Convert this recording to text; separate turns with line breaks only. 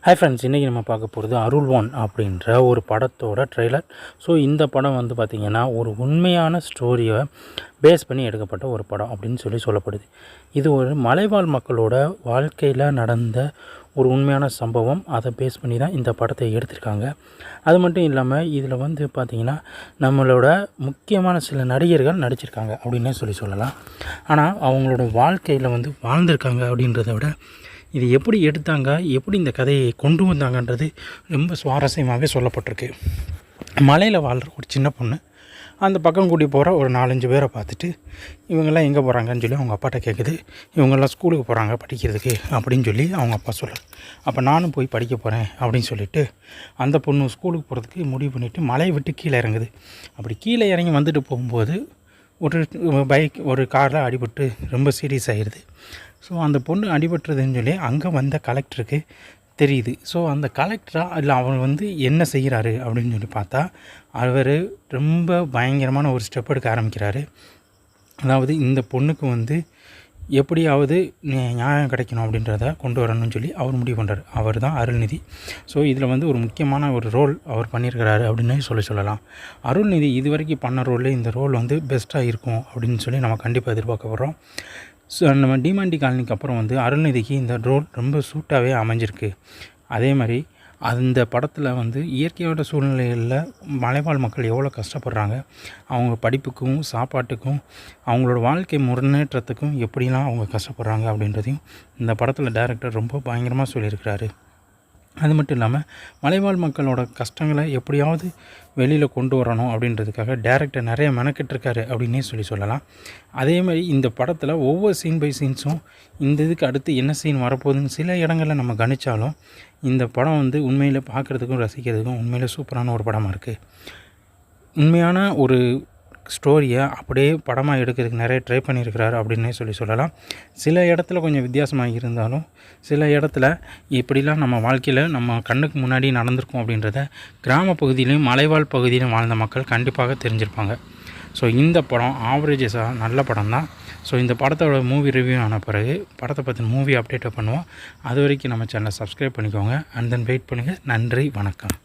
Hi friends, இன்றைக்கி நம்ம பார்க்க போகிறது அருள் ஒன் அப்படின்ற ஒரு படத்தோட ட்ரெய்லர். ஸோ இந்த படம் வந்து பார்த்திங்கன்னா ஒரு உண்மையான ஸ்டோரியை பேஸ் பண்ணி எடுக்கப்பட்ட ஒரு படம் அப்படின்னு சொல்லப்படுது. இது ஒரு மலைவாழ் மக்களோட வாழ்க்கையில் நடந்த ஒரு உண்மையான சம்பவம். அதை பேஸ் பண்ணி தான் இந்த படத்தை எடுத்திருக்காங்க. அது மட்டும் இல்லாமல் இதில் வந்து பார்த்திங்கன்னா நம்மளோட முக்கியமான சில நடிகர்கள் நடிச்சிருக்காங்க அப்படின்னே சொல்லலாம். ஆனால் அவங்களோட வாழ்க்கையில் வந்து வாழ்ந்திருக்காங்க அப்படின்றத விட இது எப்படி எடுத்தாங்க, எப்படி இந்த கதையை கொண்டு வந்தாங்கன்றது ரொம்ப சுவாரஸ்யமாகவே சொல்லப்பட்டிருக்கு. மலையில் வாழ்கிற ஒரு சின்ன பொண்ணு அந்த பக்கம் கூட்டி போகிற ஒரு 4-5 பேரை பார்த்துட்டு இவங்கெல்லாம் எங்கே போகிறாங்கன்னு சொல்லி அவங்க அப்பாட்ட கேட்குது. இவங்கெல்லாம் ஸ்கூலுக்கு போகிறாங்க படிக்கிறதுக்கு அப்படின்னு சொல்லி அவங்க அப்பா சொல்கிறார். அப்போ நானும் போய் படிக்க போகிறேன் அப்படின்னு சொல்லிவிட்டு அந்த பொண்ணு ஸ்கூலுக்கு போகிறதுக்கு முடிவு பண்ணிவிட்டு மலையை விட்டு கீழே இறங்குது. அப்படி கீழே இறங்கி வந்துட்டு போகும்போது ஒரு காரில் அடிபட்டு ரொம்ப சீரியஸ் ஆகிடுது. ஸோ அந்த பொண்ணு அடிபட்டுறதுன்னு சொல்லி அங்கே வந்த கலெக்டருக்கு தெரியுது. ஸோ அந்த கலெக்டராக அதில் அவர் வந்து என்ன செய்கிறாரு அப்படின்னு சொல்லி பார்த்தா அவர் ரொம்ப பயங்கரமான ஒரு ஸ்டெப் எடுக்க ஆரம்பிக்கிறாரு. அதாவது இந்த பொண்ணுக்கு வந்து எப்படியாவது நியாயம் கிடைக்கணும் அப்படின்றத கொண்டு வரணும்னு சொல்லி அவர் முடிவு பண்ணுறாரு. அவர் தான் அருள்நிதி. ஸோ இதில் வந்து ஒரு முக்கியமான ஒரு ரோல் அவர் பண்ணியிருக்கிறாரு அப்படின்னு சொல்லலாம். அருள்நிதி இது வரைக்கும் பண்ண ரோலில் இந்த ரோல் வந்து பெஸ்ட்டாக இருக்கும் அப்படின்னு சொல்லி நம்ம கண்டிப்பாக எதிர்பார்க்கப்படுறோம். ஸோ நம்ம டிமாண்டி காலனிக்கு அப்புறம் வந்து அருள்நிதிக்கு இந்த ரோல் ரொம்ப சூட்டாகவே அமைஞ்சிருக்கு. அதே மாதிரி அந்த படத்தில் வந்து இயற்கையோட சூழ்நிலைகளில் மலைவாழ் மக்கள் எவ்வளோ கஷ்டப்படுறாங்க, அவங்க படிப்புக்கும் சாப்பாட்டுக்கும் அவங்களோட வாழ்க்கை முன்னேற்றத்துக்கும் எப்படிலாம் அவங்க கஷ்டப்படுறாங்க அப்படின்றதையும் இந்த படத்தில் டைரக்டர் ரொம்ப பயங்கரமாக சொல்லியிருக்கிறாரு. அது மட்டும் இல்லாமல் மலைவாழ் மக்களோட கஷ்டங்களை எப்படியாவது வெளியில் கொண்டு வரணும் அப்படின்றதுக்காக டைரக்டர் நிறைய மெனக்கிட்டிருக்காரு அப்படின்னே சொல்லலாம். அதே மாதிரி இந்த படத்தில் ஒவ்வொரு சீன் பை சீன்ஸும் இந்த இதுக்கு அடுத்து என்ன சீன் வரப்போகுதுன்னு சில இடங்களில் நம்ம கணித்தாலும் இந்த படம் வந்து உண்மையில் பார்க்குறதுக்கும் ரசிக்கிறதுக்கும் உண்மையில் சூப்பரான ஒரு படமாக இருக்குது. உண்மையான ஒரு ஸ்டோரியை அப்படியே படமாக எடுக்கிறதுக்கு நிறைய ட்ரை பண்ணியிருக்கிறாரு அப்படின்னே சொல்லலாம். சில இடத்துல கொஞ்சம் வித்தியாசமாக இருந்தாலும் சில இடத்துல இப்படிலாம் நம்ம வாழ்க்கையில் நம்ம கண்ணுக்கு முன்னாடி நடந்திருக்கும் அப்படின்றத கிராம பகுதியிலையும் மலைவாழ் பகுதியிலும் வாழ்ந்த மக்கள் கண்டிப்பாக தெரிஞ்சிருப்பாங்க. ஸோ இந்த படம் ஆவரேஜஸாக நல்ல படம் தான். ஸோ இந்த படத்தோட மூவி ரிவ்யூ ஆன பிறகு படத்தை பற்றி மூவி அப்டேட்டை பண்ணுவோம். அது வரைக்கும் நம்ம சேனலை சப்ஸ்கிரைப் பண்ணிக்கோங்க. அண்ட் தென் வெயிட் பண்ணுங்கள். நன்றி, வணக்கம்.